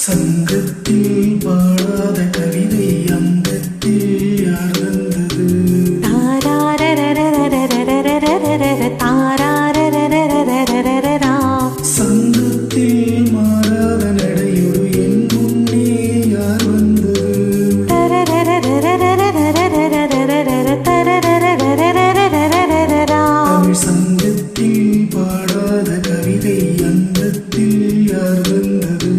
சங்கத்தில் பாடாத கவிதை அங்கத்தில் யார் வந்தது? சங்கத்தில் மாறாத நடையொரு என் முன்னே யார் வந்தது? தமிழ் சங்கத்தில் பாடாத கவிதை அங்கத்தில் யார் வந்தது?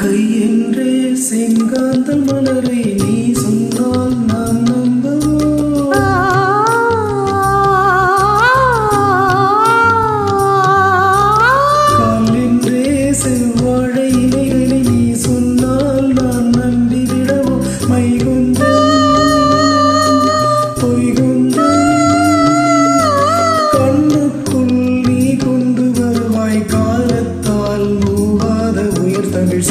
கை என்றே செங்காந்தல் மலரை நீ சொன்னால் நான் நம்பவோ? கால் என்றே செவ்வாழை இலைகளை நீ சொன்னால் நான் நம்பிவிடவோ? மை கொஞ்சம் பொய் கொஞ்சம் கண்ணுக்குள் நீ கொண்டு வருவாய் காலத்தால் மூவாத உயர் தமிழ்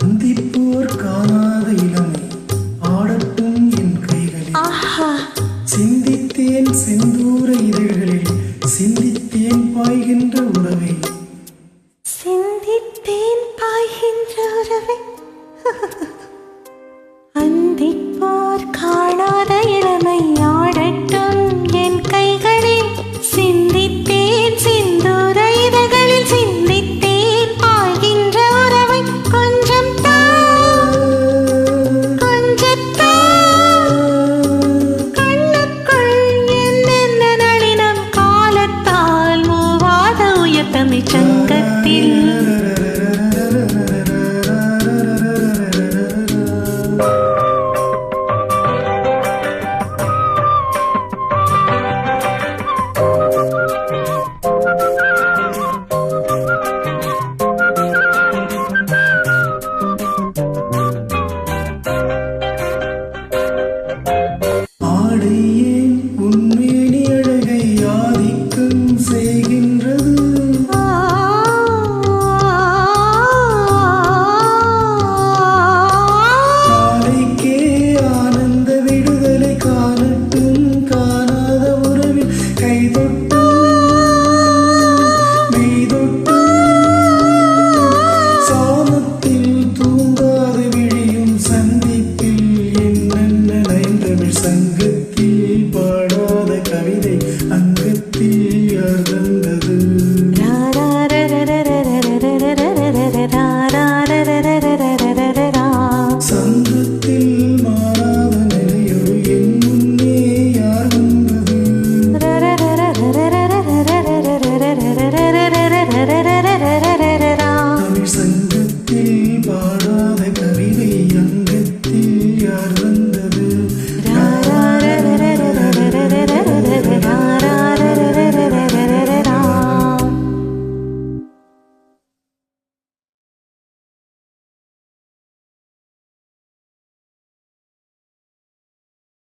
அந்திப்போர் காணாத இளமை ஆடட்டும் என் கைகளில். சிந்தித்தேன் செந்தூர இதழ்களில் சிந்தித்தேன் பாய்கின்ற உறவை.